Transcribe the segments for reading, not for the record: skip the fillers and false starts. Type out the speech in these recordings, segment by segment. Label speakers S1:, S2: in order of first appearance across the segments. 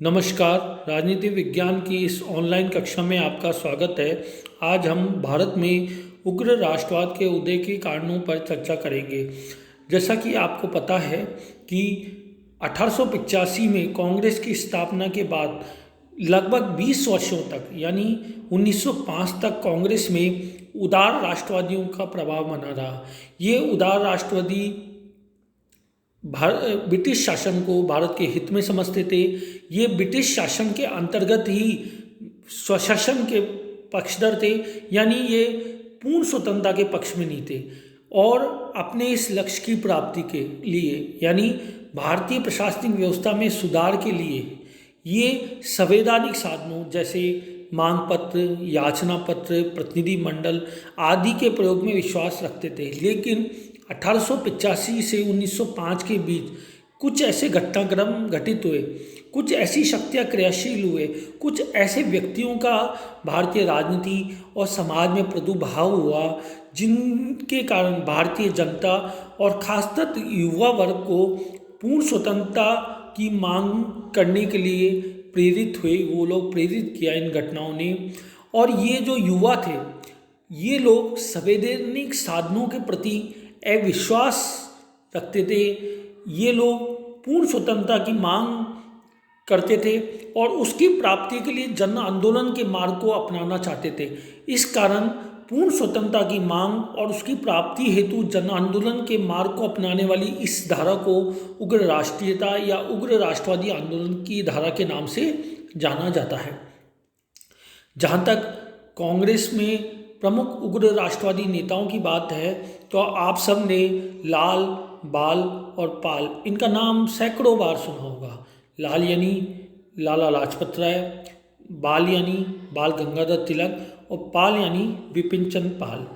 S1: नमस्कार। राजनीति विज्ञान की इस ऑनलाइन कक्षा में आपका स्वागत है। आज हम भारत में उग्र राष्ट्रवाद के उदय के कारणों पर चर्चा करेंगे। जैसा कि आपको पता है कि 1885 में कांग्रेस की स्थापना के बाद लगभग 20 वर्षों तक यानी 1905 तक कांग्रेस में उदार राष्ट्रवादियों का प्रभाव बना रहा। ये उदार राष्ट्रवादी ब्रिटिश शासन को भारत के हित में समझते थे। ये ब्रिटिश शासन के अंतर्गत ही स्वशासन के पक्षधर थे, यानी ये पूर्ण स्वतंत्रता के पक्ष में नहीं थे। और अपने इस लक्ष्य की प्राप्ति के लिए यानी भारतीय प्रशासनिक व्यवस्था में सुधार के लिए ये संवैधानिक साधनों जैसे मांग पत्र, याचना पत्र, प्रतिनिधि मंडल आदि के प्रयोग में विश्वास रखते थे। लेकिन 1885 से 1905 के बीच कुछ ऐसे घटनाक्रम घटित हुए, कुछ ऐसी शक्तियाँ क्रियाशील हुए, कुछ ऐसे व्यक्तियों का भारतीय राजनीति और समाज में प्रादुर्भाव हुआ जिनके कारण भारतीय जनता और खासकर युवा वर्ग को पूर्ण स्वतंत्रता की मांग करने के लिए प्रेरित हुए। वो लोग प्रेरित किया इन घटनाओं ने। और ये जो युवा थे, ये लोग संवैधानिक साधनों के प्रति अविश्वास रखते थे। ये लोग पूर्ण स्वतंत्रता की मांग करते थे और उसकी प्राप्ति के लिए जन आंदोलन के मार्ग को अपनाना चाहते थे। इस कारण पूर्ण स्वतंत्रता की मांग और उसकी प्राप्ति हेतु जन आंदोलन के मार्ग को अपनाने वाली इस धारा को उग्र राष्ट्रीयता या उग्र राष्ट्रवादी आंदोलन की धारा के नाम से जाना जाता है। जहाँ तक कांग्रेस में प्रमुख उग्र राष्ट्रवादी नेताओं की बात है तो आप सब ने लाल, बाल और पाल इनका नाम सैकड़ों बार सुना होगा। लाल यानी लाला लाजपत राय, बाल यानी बाल गंगाधर तिलक और पाल यानी विपिन चंद्र पाल।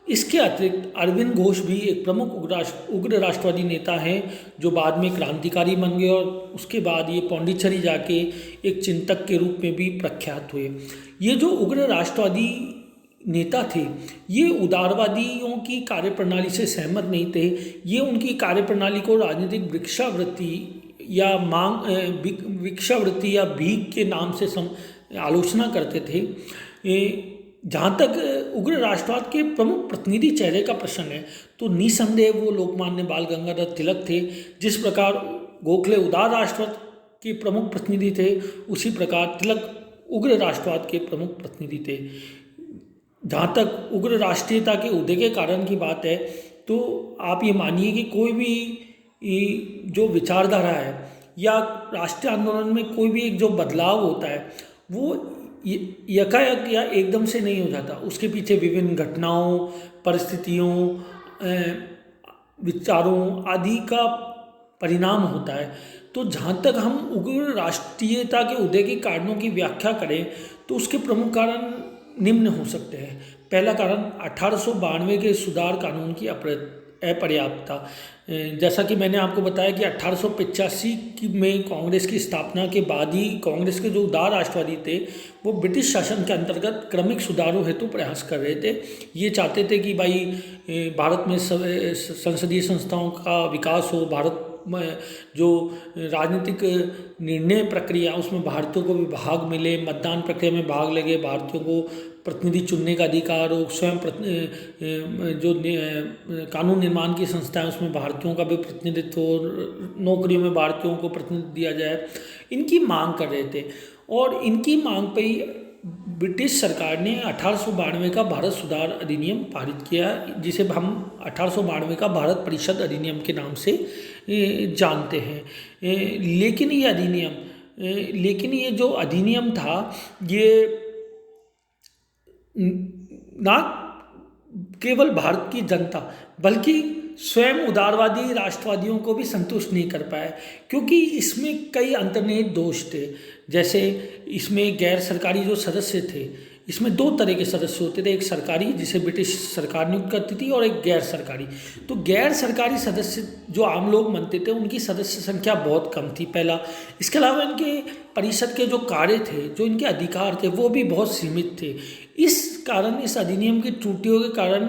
S1: इसके अतिरिक्त अरविंद घोष भी एक प्रमुख उग्र राष्ट्रवादी नेता हैं जो बाद में क्रांतिकारी बन गए और उसके बाद ये पौंडीचेरी जाके एक चिंतक के रूप में भी प्रख्यात हुए। ये जो उग्र राष्ट्रवादी नेता थे ये उदारवादियों की कार्यप्रणाली से सहमत नहीं थे। ये उनकी कार्यप्रणाली को राजनीतिक भिक्षावृत्ति या भिक्षावृत्ति या भीख के नाम से आलोचना करते थे। जहाँ तक उग्र राष्ट्रवाद के प्रमुख प्रतिनिधि चेहरे का प्रश्न है तो निसंदेह वो लोकमान्य बाल गंगाधर तिलक थे। जिस प्रकार गोखले उदार राष्ट्रवाद के प्रमुख प्रतिनिधि थे, उसी प्रकार तिलक उग्र राष्ट्रवाद के प्रमुख प्रतिनिधि थे। जहाँ तक उग्र राष्ट्रीयता के उदय के कारण की बात है तो आप ये मानिए कि कोई भी जो विचारधारा है या राष्ट्रीय आंदोलन में कोई भी एक जो बदलाव होता है वो यकायक या एकदम से नहीं हो जाता। उसके पीछे विभिन्न घटनाओं, परिस्थितियों, विचारों आदि का परिणाम होता है। तो जहाँ तक हम उग्र राष्ट्रीयता के उदय के कारणों की व्याख्या करें तो उसके प्रमुख कारण निम्न हो सकते हैं। पहला कारण 1892 के सुधार कानून की अपर्याप्तता। जैसा कि मैंने आपको बताया कि 1885 में कांग्रेस की स्थापना के बाद ही कांग्रेस के जो उदार राष्ट्रवादी थे वो ब्रिटिश शासन के अंतर्गत क्रमिक सुधारों हेतु प्रयास कर रहे थे। ये चाहते थे कि भाई भारत में संसदीय संस्थाओं का विकास हो, भारत में जो राजनीतिक निर्णय प्रक्रिया उसमें भारतीयों को भी भाग मिले, मतदान प्रक्रिया में भाग लगे, भारतीयों को प्रतिनिधि चुनने का अधिकार हो, स्वयं जो कानून निर्माण की संस्थाएं उसमें भारतीयों का भी प्रतिनिधित्व हो, नौकरियों में भारतीयों को प्रतिनिधित्व दिया जाए, इनकी मांग कर रहे थे। और इनकी मांग पर ही ब्रिटिश सरकार ने 1892 का भारत सुधार अधिनियम पारित किया, जिसे हम 1892 का भारत परिषद अधिनियम के नाम से जानते हैं। लेकिन ये जो अधिनियम था ये ना केवल भारत की जनता बल्कि स्वयं उदारवादी राष्ट्रवादियों को भी संतुष्ट नहीं कर पाया, क्योंकि इसमें कई अंतर्निहित दोष थे। जैसे इसमें गैर सरकारी जो सदस्य थे, इसमें दो तरह के सदस्य होते थे, एक सरकारी जिसे ब्रिटिश सरकार नियुक्त करती थी और एक गैर सरकारी। तो गैर सरकारी सदस्य जो आम लोग मानते थे उनकी सदस्य संख्या बहुत कम थी, पहला। इसके अलावा इनके परिषद के जो कार्य थे, जो इनके अधिकार थे, वो भी बहुत सीमित थे। इस कारण, इस अधिनियम की त्रुटियों के कारण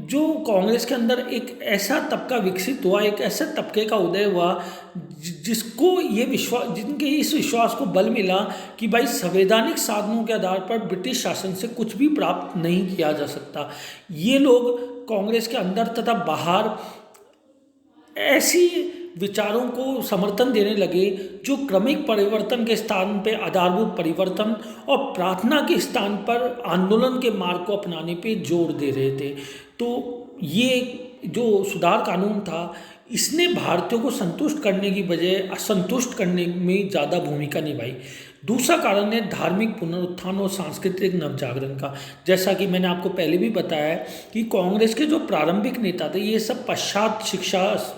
S1: जो कांग्रेस के अंदर एक ऐसा तबका विकसित हुआ, एक ऐसे तबके का उदय हुआ जिसको ये विश्वास, जिनके इस विश्वास को बल मिला कि भाई संवैधानिक साधनों के आधार पर ब्रिटिश शासन से कुछ भी प्राप्त नहीं किया जा सकता। ये लोग कांग्रेस के अंदर तथा बाहर ऐसी विचारों को समर्थन देने लगे जो क्रमिक परिवर्तन के स्थान पे आधारभूत परिवर्तन और प्रार्थना के स्थान पर आंदोलन के मार्ग को अपनाने पे जोर दे रहे थे। तो ये जो सुधार कानून था, इसने भारतीयों को संतुष्ट करने की बजाय असंतुष्ट करने में ज़्यादा भूमिका निभाई। दूसरा कारण है धार्मिक पुनरुत्थान और सांस्कृतिक नवजागरण का। जैसा कि मैंने आपको पहले भी बताया कि कांग्रेस के जो प्रारंभिक नेता थे, ये सब पश्चात शिक्षा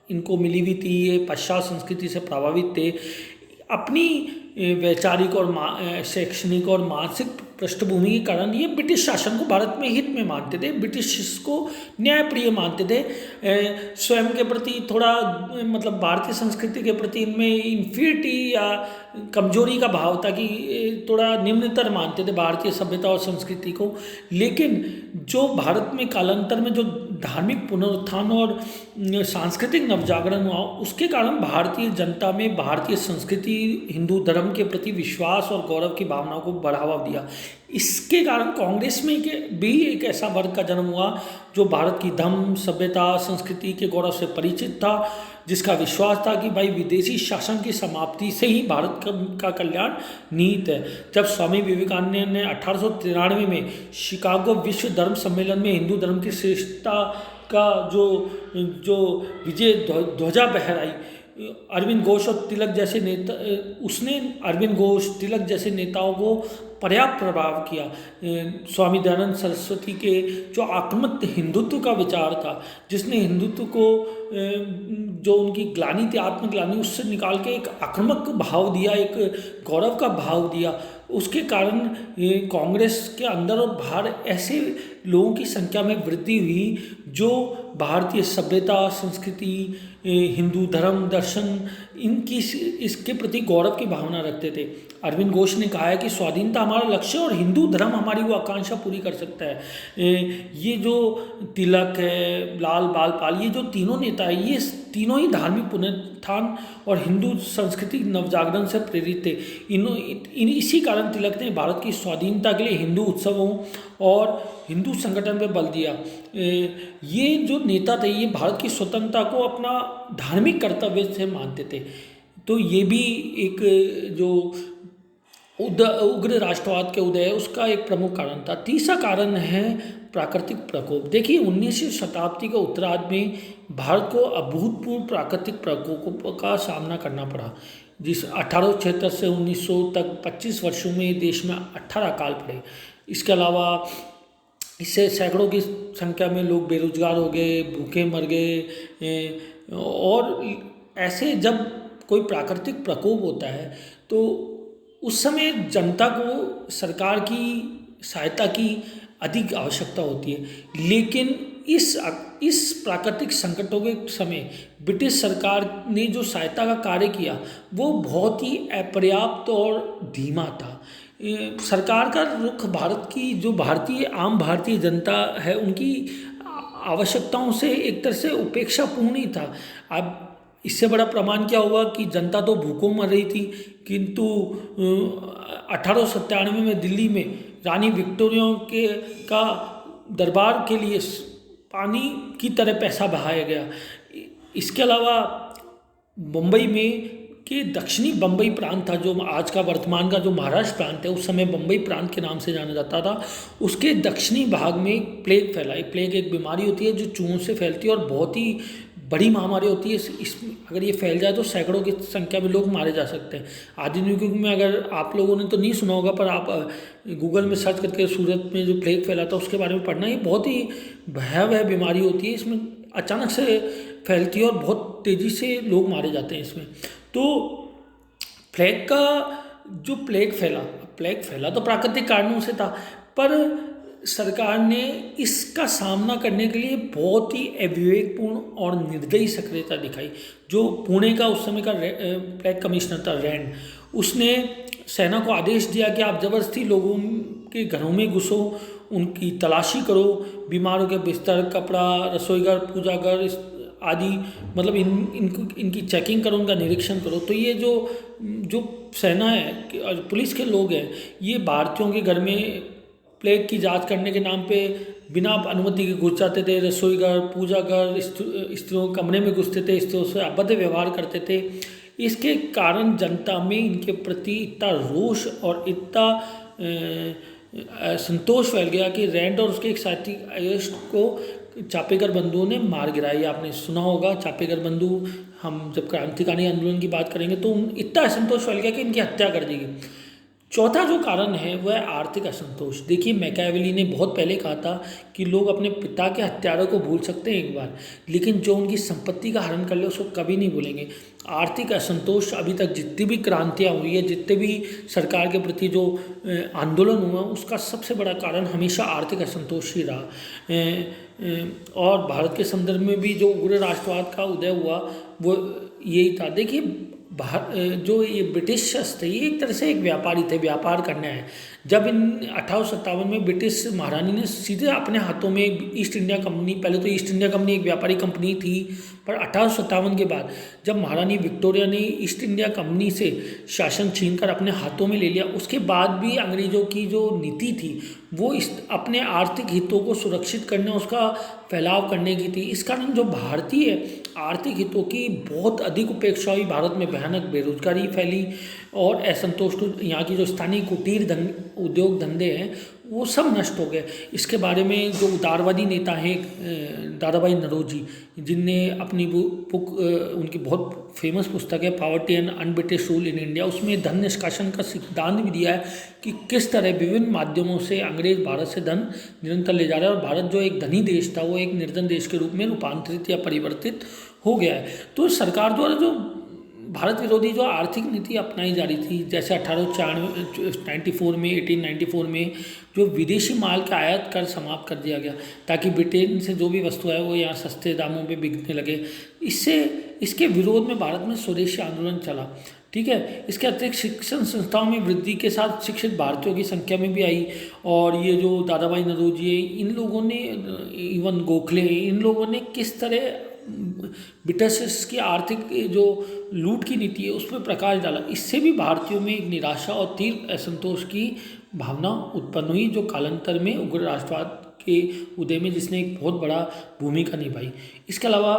S1: इनको मिली हुई थी, ये पश्चात संस्कृति से प्रभावित थे। अपनी वैचारिक और शैक्षणिक और मानसिक पृष्ठभूमि के कारण ये ब्रिटिश शासन को भारत में हित में मानते थे, ब्रिटिश को न्यायप्रिय मानते थे। स्वयं के प्रति थोड़ा मतलब भारतीय संस्कृति के प्रति इनमें इन्फीरिटी या कमजोरी का भाव था, कि थोड़ा निम्नतर मानते थे भारतीय सभ्यता और संस्कृति को। लेकिन जो भारत में कालांतर में जो धार्मिक पुनरुत्थान और सांस्कृतिक नवजागरण हुआ, उसके कारण भारतीय जनता में भारतीय संस्कृति, हिंदू धर्म के प्रति विश्वास और गौरव की भावनाओं को बढ़ावा दिया। इसके कारण कांग्रेस में भी एक ऐसा वर्ग का जन्म हुआ जो भारत की धर्म, सभ्यता, संस्कृति के गौरव से परिचित था, जिसका विश्वास था कि भाई विदेशी शासन की समाप्ति से ही भारत का कल्याण निहित है। जब स्वामी विवेकानंद ने 1893 में शिकागो विश्व धर्म सम्मेलन में हिंदू धर्म की श्रेष्ठता का जो विजय ध्वजा फहराई, अरविंद घोष और तिलक जैसे नेता, उसने अरविंद घोष, तिलक जैसे नेताओं को पर्याप्त प्रभाव किया। स्वामी दयानंद सरस्वती के जो आक्रामक हिंदुत्व का विचार था, जिसने हिंदुत्व को जो उनकी ग्लानि थी, आत्मग्लानि, उससे निकाल के एक आक्रामक भाव दिया, एक गौरव का भाव दिया। उसके कारण कांग्रेस के अंदर और बाहर ऐसे लोगों की संख्या में वृद्धि हुई जो भारतीय सभ्यता, संस्कृति, हिंदू धर्म, दर्शन, इनकी इसके प्रति गौरव की भावना रखते थे। अरविंद घोष ने कहा है कि स्वाधीनता हमारा लक्ष्य और हिंदू धर्म हमारी वो आकांक्षा पूरी कर सकता है। ये जो तिलक है, लाल बाल पाल, ये जो तीनों नेता है, ये तीनों ही धार्मिक पुनरुत्थान और हिंदू संस्कृति नवजागरण से प्रेरित थे। इसी कारण तिलक ने भारत की स्वाधीनता के लिए हिंदू उत्सवों और हिंदू संगठन पर बल दिया। ये जो नेता थे, ये भारत की स्वतंत्रता को अपना धार्मिक कर्तव्य से मानते थे। तो ये भी एक जो उग्र राष्ट्रवाद के उदय है, उसका एक प्रमुख कारण था। तीसरा कारण है प्राकृतिक प्रकोप। देखिए, 19वीं शताब्दी के उत्तरार्ध में भारत को अभूतपूर्व प्राकृतिक प्रकोपों का सामना करना पड़ा। जिस 1876 से 1900 तक 25 वर्षों में देश में 18 अकाल पड़े। इसके अलावा इससे सैकड़ों की संख्या में लोग बेरोजगार हो गए, भूखे मर गए। और ऐसे जब कोई प्राकृतिक प्रकोप होता है तो उस समय जनता को सरकार की सहायता की अधिक आवश्यकता होती है। लेकिन इस प्राकृतिक संकटों के समय ब्रिटिश सरकार ने जो सहायता का कार्य किया वो बहुत ही अपर्याप्त और धीमा था। सरकार का रुख भारत की जो आम भारतीय जनता है, उनकी आवश्यकताओं से एक तरह से उपेक्षापूर्ण ही था। अब इससे बड़ा प्रमाण क्या हुआ कि जनता तो भूखों मर रही थी, किंतु 1897 में दिल्ली में रानी विक्टोरिया का दरबार के लिए पानी की तरह पैसा बहाया गया। इसके अलावा मुंबई में के दक्षिणी बम्बई प्रांत था, जो आज का वर्तमान का जो महाराष्ट्र प्रांत है, उस समय बम्बई प्रांत के नाम से जाना जाता था। उसके दक्षिणी भाग में प्लेग फैलाई। प्लेग एक बीमारी होती है जो चूहों से फैलती है और बहुत ही बड़ी महामारी होती है। इसमें अगर ये फैल जाए तो सैकड़ों की संख्या में लोग मारे जा सकते हैं। आधुनिक युग में अगर आप लोगों ने तो नहीं सुना होगा, पर आप गूगल में सर्च करके सूरत में जो प्लेग फैला था उसके बारे में पढ़ना। ये बहुत ही भयावह बीमारी होती है, इसमें अचानक से फैलती है और बहुत तेज़ी से लोग मारे जाते हैं इसमें। तो प्लेग फैला तो प्राकृतिक कारणों से था, पर सरकार ने इसका सामना करने के लिए बहुत ही अविवेकपूर्ण और निर्दयी सक्रियता दिखाई। जो पुणे का उस समय का प्लेग कमिश्नर था रैंड, उसने सेना को आदेश दिया कि आप ज़बरदस्ती लोगों के घरों में घुसो, उनकी तलाशी करो, बीमारों के बिस्तर, कपड़ा, रसोईघर, पूजाघर आदि, मतलब इनकी चेकिंग करो, उनका निरीक्षण करो। तो ये जो सेना है और पुलिस के लोग हैं, ये भारतीयों के घर में प्लेग की जांच करने के नाम पे बिना अनुमति के घुस जाते थे। रसोईघर, पूजाघर, स्त्रियों के कमरे में घुसते थे, स्त्रियों से अभद्र व्यवहार करते थे। इसके कारण जनता में इनके प्रति इतना रोष और इतना संतोष फैल गया कि रैंड और उसके एक साथी अयश को चापेकर बंधुओं ने मार गिराया। ये आपने सुना होगा, चापेकर बंधु, हम जब क्रांतिकारी आंदोलन की बात करेंगे तो इतना असंतोष फैल गया कि इनकी हत्या कर दी गई। चौथा जो कारण है वह है आर्थिक असंतोष। देखिए, मैकियावेली ने बहुत पहले कहा था कि लोग अपने पिता के हत्यारों को भूल सकते हैं एक बार, लेकिन जो उनकी संपत्ति का हरण कर ले उसको कभी नहीं भूलेंगे। आर्थिक असंतोष अभी तक जितनी भी क्रांतियाँ हुई है, जितने भी सरकार के प्रति जो आंदोलन हुआ, उसका सबसे बड़ा कारण हमेशा आर्थिक असंतोष ही रहा। और भारत के संदर्भ में भी जो उग्र राष्ट्रवाद का उदय हुआ वो यही था। देखिए, जो ये ब्रिटिश थे, ये एक तरह से एक व्यापारी थे, व्यापार करना है। जब इन 1857 में ब्रिटिश महारानी ने सीधे अपने हाथों में ईस्ट इंडिया कंपनी, पहले तो ईस्ट इंडिया कंपनी एक व्यापारी कंपनी थी, पर 1857 के बाद जब महारानी विक्टोरिया ने ईस्ट इंडिया कंपनी से शासन छीनकर अपने हाथों में ले लिया, उसके बाद भी अंग्रेज़ों की जो नीति थी वो अपने आर्थिक हितों को सुरक्षित करने, उसका फैलाव करने की थी। इस कारण जो भारतीय आर्थिक हितों की बहुत अधिक उपेक्षा हुई, भारत में भयानक बेरोजगारी फैली और असंतोष, यहाँ की जो स्थानीय कुटीर उद्योग धंधे हैं वो सब नष्ट हो गए। इसके बारे में जो उदारवादी नेता हैं दादाभाई नौरोजी, जिनने अपनी उनकी बहुत फेमस पुस्तक है poverty and un-British rule in India, उसमें धन निष्कासन का सिद्धांत भी दिया है कि किस तरह विभिन्न माध्यमों से अंग्रेज भारत से धन निरंतर ले जा रहे हैं और भारत जो एक धनी देश था वो एक निर्धन देश के रूप में रूपांतरित या परिवर्तित हो गया है। तो सरकार द्वारा जो भारत विरोधी जो आर्थिक नीति अपनाई जा रही थी, जैसे 1894 में जो विदेशी माल का आयात कर समाप्त कर दिया गया ताकि ब्रिटेन से जो भी वस्तु है वो यहाँ सस्ते दामों पे बिकने लगे। इसके विरोध में भारत में स्वदेशी आंदोलन चला। ठीक है, इसके अतिरिक्त शिक्षण संस्थाओं में वृद्धि के साथ शिक्षित भारतीयों की संख्या में भी आई। और ये जो दादाभाई नौरोजी है, इन लोगों ने, इवन गोखले, इन लोगों ने किस तरह ब्रिटिश की आर्थिक जो लूट की नीति है उस पर प्रकाश डाला। इससे भी भारतीयों में एक निराशा और तीव्र असंतोष की भावना उत्पन्न हुई, जो कालांतर में उग्र राष्ट्रवाद के उदय में जिसने एक बहुत बड़ा भूमिका निभाई। इसके अलावा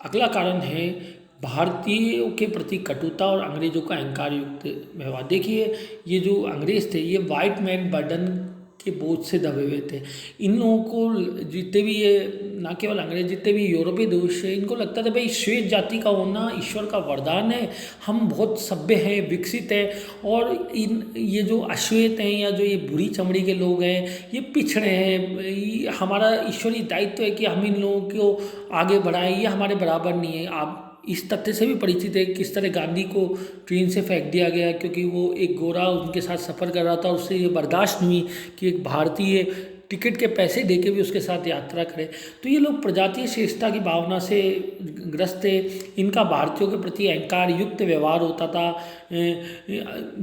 S1: अगला कारण है भारतीयों के प्रति कटुता और अंग्रेजों का अहंकार युक्त व्यवहार। देखिए, ये जो अंग्रेज थे ये वाइट मैन बर्डन के बोझ से दबे हुए थे। इन लोगों को जितने भी, ये ना केवल अंग्रेज, जितने भी यूरोपीय देश है, इनको लगता था भाई श्वेत जाति का होना ईश्वर का वरदान है, हम बहुत सभ्य हैं, विकसित हैं, और ये जो अश्वेत हैं या जो ये बुरी चमड़ी के लोग हैं ये पिछड़े हैं, हमारा ईश्वरीय दायित्व है कि हम इन लोगों को आगे बढ़ाएं, ये हमारे बराबर नहीं है। आप इस तथ्य से भी परिचित है किस तरह गांधी को ट्रेन से फेंक दिया गया क्योंकि वो एक गोरा उनके साथ सफ़र कर रहा था, उससे ये बर्दाश्त नहीं हुई कि एक भारतीय टिकट के पैसे देके भी उसके साथ यात्रा करे। तो ये लोग प्रजातीय श्रेष्ठता की भावना से ग्रस्त थे। इनका भारतीयों के प्रति अहंकार युक्त व्यवहार होता था,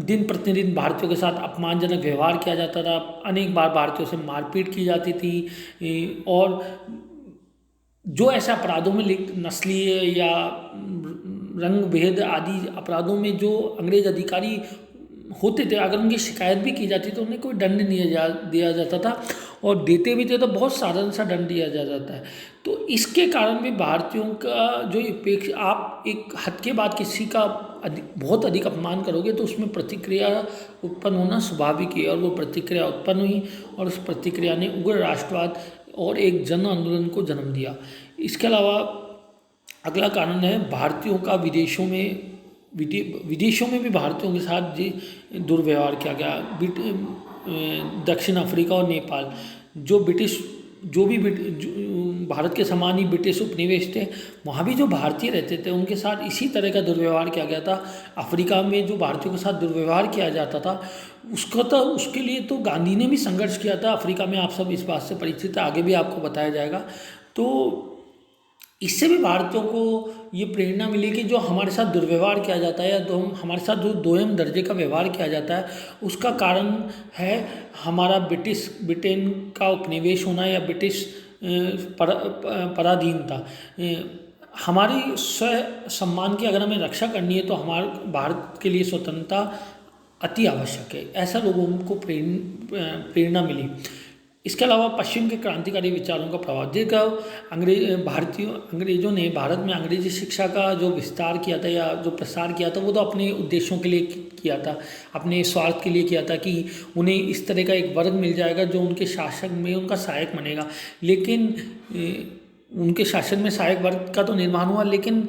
S1: दिन प्रतिदिन भारतीयों के साथ अपमानजनक व्यवहार किया जाता था, अनेक बार भारतीयों से मारपीट की जाती थी। और जो ऐसे अपराधों में लिप्त, नस्लीय या रंग भेद आदि अपराधों में जो अंग्रेज अधिकारी होते थे, अगर उनकी शिकायत भी की जाती तो उन्हें कोई दंड नहीं दिया जाता था, और देते भी थे तो बहुत साधारण सा दंड दिया जाता है। तो इसके कारण भी भारतीयों का जो आप एक हद के बाद किसी का बहुत अधिक अपमान करोगे तो उसमें प्रतिक्रिया उत्पन्न होना स्वाभाविक है, और वो प्रतिक्रिया उत्पन्न हुई और उस प्रतिक्रिया ने उग्र राष्ट्रवाद और एक जन आंदोलन को जन्म दिया। इसके अलावा अगला कारण है भारतीयों का विदेशों में भी भारतीयों के साथ दुर्व्यवहार किया गया। दक्षिण अफ्रीका और नेपाल, जो भारत के समान ही ब्रिटिश उपनिवेश थे, वहाँ भी जो भारतीय रहते थे उनके साथ इसी तरह का दुर्व्यवहार किया गया था। अफ्रीका में जो भारतीयों के साथ दुर्व्यवहार किया जाता था उसका तो उसके लिए तो गांधी ने भी संघर्ष किया था अफ्रीका में। आप सब इस बात से परिचित है, आगे भी आपको बताया जाएगा। तो इससे भी भारतीयों को ये प्रेरणा मिली कि जो हमारे साथ दुर्व्यवहार किया जाता है या हमारे साथ जो दोयम दर्जे का व्यवहार किया जाता है उसका कारण है हमारा ब्रिटेन का उपनिवेश होना या ब्रिटिश पराधीनता। हमारी स्व सम्मान की अगर हमें रक्षा करनी है तो हमारे भारत के लिए स्वतंत्रता अति आवश्यक है, ऐसा लोगों को प्रेरणा मिली। इसके अलावा पश्चिम के क्रांतिकारी विचारों का प्रभाव देखा, अंग्रेजों ने भारत में अंग्रेजी शिक्षा का जो विस्तार किया था या जो प्रसार किया था वो तो अपने उद्देश्यों के लिए किया था, अपने स्वार्थ के लिए किया था कि उन्हें इस तरह का एक वर्ग मिल जाएगा जो उनके शासन में उनका सहायक बनेगा। लेकिन उनके शासन में सहायक वर्ग का तो निर्माण हुआ, लेकिन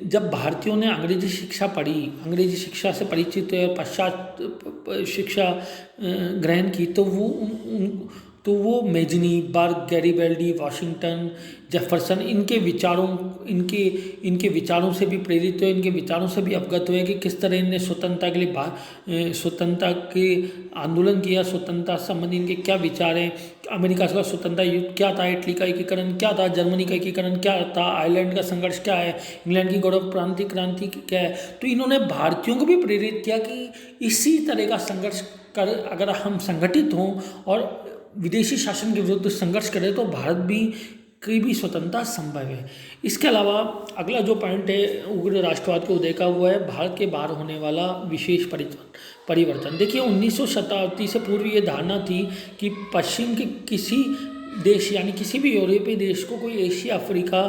S1: जब भारतीयों ने अंग्रेजी शिक्षा पढ़ी, अंग्रेजी शिक्षा से परिचित हुए और पश्चात शिक्षा ग्रहण की तो वो मेजनी, बर्ग, गैरिबल्डी, वाशिंगटन, जेफरसन इनके विचारों से भी प्रेरित हुए, इनके विचारों से भी अवगत हुए कि किस तरह इनने स्वतंत्रता के लिए स्वतंत्रता के आंदोलन किया, स्वतंत्रता संबंधी इनके क्या विचार हैं। अमेरिका का स्वतंत्रता युद्ध क्या था, इटली का एकीकरण क्या था, जर्मनी का एकीकरण क्या था, आयरलैंड का संघर्ष क्या है, इंग्लैंड की गौरव क्रांति क्या है। तो इन्होंने भारतीयों को भी प्रेरित किया कि इसी तरह का संघर्ष कर अगर हम संगठित हों और विदेशी शासन के विरुद्ध संघर्ष करें तो भारत की भी स्वतंत्रता संभव है। इसके अलावा अगला जो पॉइंट है उग्र राष्ट्रवाद के उदय का, वो है भारत के बाहर होने वाला विशेष परिवर्तन। देखिए 19वीं शताब्दी से पूर्व ये धारणा थी कि पश्चिम के किसी देश यानी किसी भी यूरोपीय देश को कोई एशिया अफ्रीका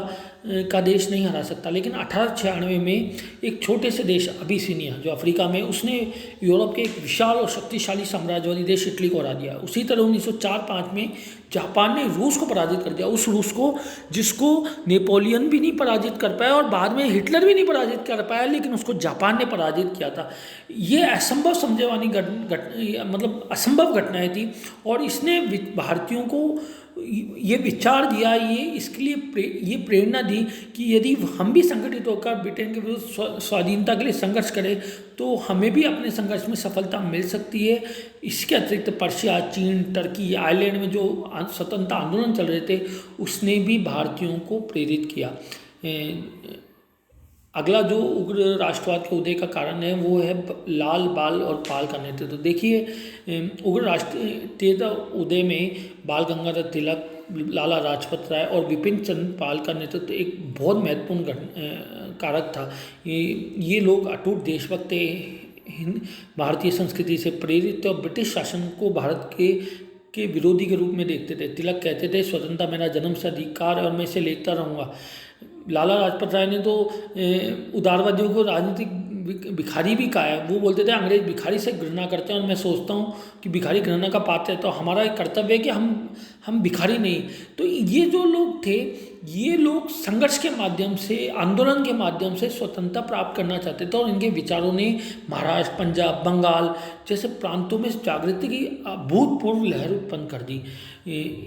S1: का देश नहीं हरा सकता। लेकिन 1896 में एक छोटे से देश अबिसिनिया जो अफ्रीका में, उसने यूरोप के एक विशाल और शक्तिशाली साम्राज्यवादी देश इटली को हरा दिया। उसी तरह 1904-05 में जापान ने रूस को पराजित कर दिया, उस रूस को जिसको नेपोलियन भी नहीं पराजित कर पाया और बाद में हिटलर भी नहीं पराजित कर पाया, लेकिन उसको जापान ने पराजित किया था। ये असंभव समझे वाली मतलब असंभव घटनाएं थी और इसने भारतीयों को ये विचार दिया, ये इसके लिए ये प्रेरणा दी कि यदि हम भी संगठित होकर ब्रिटेन के विरुद्ध स्वाधीनता के लिए संघर्ष करें तो हमें भी अपने संघर्ष में सफलता मिल सकती है। इसके अतिरिक्त पर्शिया, चीन, टर्की, आयरलैंड में जो स्वतंत्रता आंदोलन चल रहे थे उसने भी भारतीयों को प्रेरित किया। अगला जो उग्र राष्ट्रवाद के उदय का कारण है वो है लाल, बाल और पाल का नेतृत्व। तो देखिए उग्र राष्ट्रीयता उदय में बाल गंगाधर तिलक, लाला लाजपत राय और विपिन चंद्र पाल का नेतृत्व एक बहुत महत्वपूर्ण कारक था। ये लोग अटूट देशभक्त थे, भारतीय संस्कृति से प्रेरित थे और ब्रिटिश शासन को भारत के विरोधी के रूप में देखते थे। तिलक कहते थे स्वतंत्रता मेरा जन्म से अधिकार है और मैं इसे लेता रहूँगा। लाला लाजपत राय ने तो उदारवादियों को राजनीतिक भिखारी भी कहा है। वो बोलते थे अंग्रेज भिखारी से घृणा करते हैं और मैं सोचता हूँ कि भिखारी घृणा का पात्र है, तो हमारा एक कर्तव्य है कि हम भिखारी नहीं। तो ये जो लोग थे, ये लोग संघर्ष के माध्यम से, आंदोलन के माध्यम से स्वतंत्रता प्राप्त करना चाहते थे और इनके विचारों ने महाराष्ट्र, पंजाब, बंगाल जैसे प्रांतों में जागृति की अभूतपूर्व लहर उत्पन्न कर दी।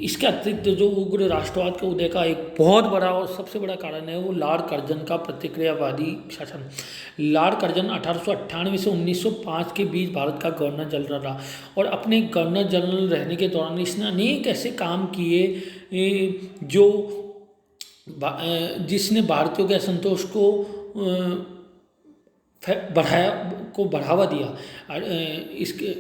S1: इसके अतिरिक्त जो उग्र राष्ट्रवाद के उदय का एक बहुत बड़ा और सबसे बड़ा कारण है वो लॉर्ड कर्जन का प्रतिक्रियावादी शासन। लॉर्ड कर्जन 1898 से 1905 के बीच भारत का गवर्नर जनरल रहा और अपने गवर्नर जनरल रहने के दौरान इसने अनेक ऐसे काम किए जिसने भारतीयों के असंतोष को बढ़ावा दिया।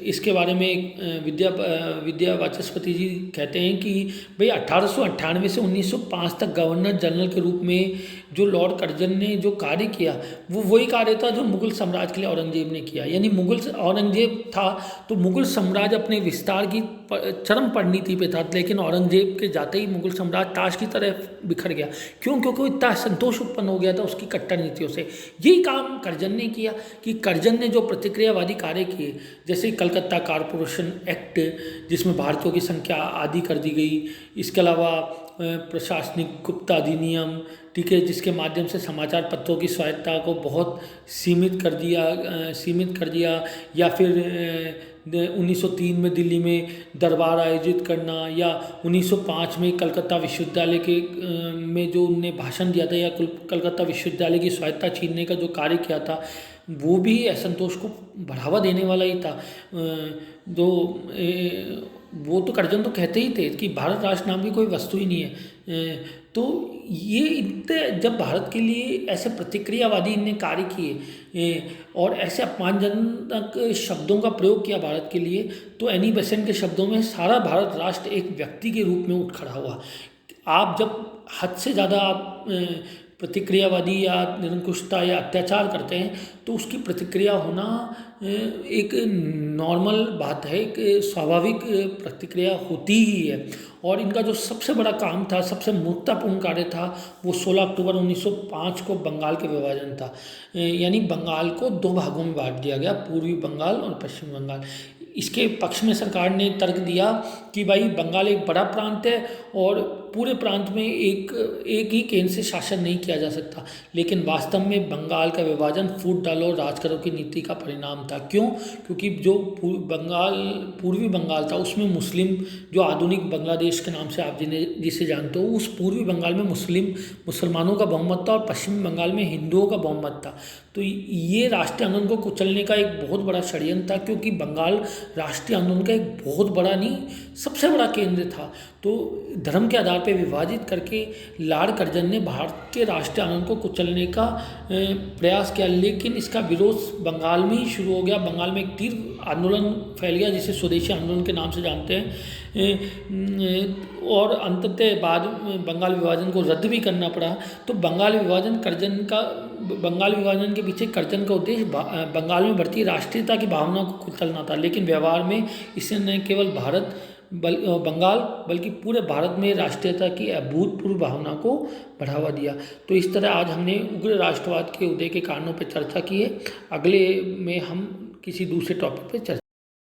S1: इसके बारे में विद्या वाचस्पति जी कहते हैं कि भाई 1898 से 1905 तक गवर्नर जनरल के रूप में जो लॉर्ड कर्जन ने जो कार्य किया वो वही कार्य था जो मुगल साम्राज्य के लिए औरंगजेब ने किया। यानी औरंगजेब था तो मुगल साम्राज्य अपने विस्तार की चरम परिणति पे था, लेकिन औरंगजेब के जाते ही मुगल साम्राज्य ताश की तरह बिखर गया। क्योंकि इतना संतोष उत्पन्न हो गया था उसकी कट्टर नीतियों से। यही काम कर्जन ने किया कि कर्जन ने जो प्रतिक्रियावादी कार्य किए, जैसे कलकत्ता कारपोरेशन एक्ट जिसमें भारतीयों की संख्या आधी कर दी गई, इसके अलावा प्रशासनिक गुप्त अधिनियम, ठीक है, जिसके माध्यम से समाचार पत्रों की स्वायत्तता को बहुत सीमित कर दिया, या फिर 1903 में दिल्ली में दरबार आयोजित करना, या 1905 में कलकत्ता विश्वविद्यालय के में जो उनने भाषण दिया था, या कलकत्ता विश्वविद्यालय की स्वायत्तता छीनने का जो कार्य किया था, वो भी असंतोष को बढ़ावा देने वाला ही था। वो तो कर्जन तो कहते ही थे कि भारत राष्ट्र नाम की कोई वस्तु ही नहीं है। तो ये इतने जब भारत के लिए ऐसे प्रतिक्रियावादी इनने कार्य किए और ऐसे अपमानजनक शब्दों का प्रयोग किया भारत के लिए, तो एनी बेसेंट के शब्दों में सारा भारत राष्ट्र एक व्यक्ति के रूप में उठ खड़ा हुआ। आप जब हद से ज़्यादा आप प्रतिक्रियावादी या निरंकुशता या अत्याचार करते हैं तो उसकी प्रतिक्रिया होना एक नॉर्मल बात है, एक स्वाभाविक प्रतिक्रिया होती ही है। और इनका जो सबसे बड़ा काम था, सबसे मूर्खतापूर्ण कार्य था, वो 16 अक्टूबर 1905 को बंगाल के विभाजन था। यानी बंगाल को दो भागों में बांट दिया गया, पूर्वी बंगाल और पश्चिमी बंगाल। इसके पक्ष में सरकार ने तर्क दिया कि भाई बंगाल एक बड़ा प्रांत है और पूरे प्रांत में एक ही केंद्र से शासन नहीं किया जा सकता। लेकिन वास्तव में बंगाल का विभाजन फूट डालो और राज करो की नीति का परिणाम था। क्यों? क्योंकि जो पूर्वी बंगाल था उसमें मुस्लिम, जो आधुनिक बांग्लादेश के नाम से आप जिसे जानते हो, उस पूर्वी बंगाल में मुसलमानों का बहुमत था और पश्चिमी बंगाल में हिंदुओं का बहुमत था। तो ये राष्ट्रीय आंदोलन को कुचलने का एक बहुत बड़ा षड्यंत्र था, क्योंकि बंगाल राष्ट्रीय आंदोलन का एक बहुत बड़ा नहीं, सबसे बड़ा केंद्र था। तो धर्म के आधार पर विभाजित करके लॉर्ड कर्जन ने भारत के राष्ट्रीय आंदोलन को कुचलने का प्रयास किया, लेकिन इसका विरोध बंगाल में ही शुरू हो गया। बंगाल में एक तीव्र आंदोलन फैल गया जिसे स्वदेशी आंदोलन के नाम से जानते हैं, और अंततः बाद बंगाल विभाजन को रद्द भी करना पड़ा। तो बंगाल विभाजन के पीछे कर्जन का उद्देश्य बंगाल में बढ़ती राष्ट्रीयता की भावना को कुचलना था, लेकिन व्यवहार में इसने न केवल बंगाल बल्कि पूरे भारत में राष्ट्रीयता की अभूतपूर्व भावना को बढ़ावा दिया। तो इस तरह आज हमने उग्र राष्ट्रवाद के उदय के कारणों पर चर्चा की है। अगले में हम किसी दूसरे टॉपिक पर चर्चा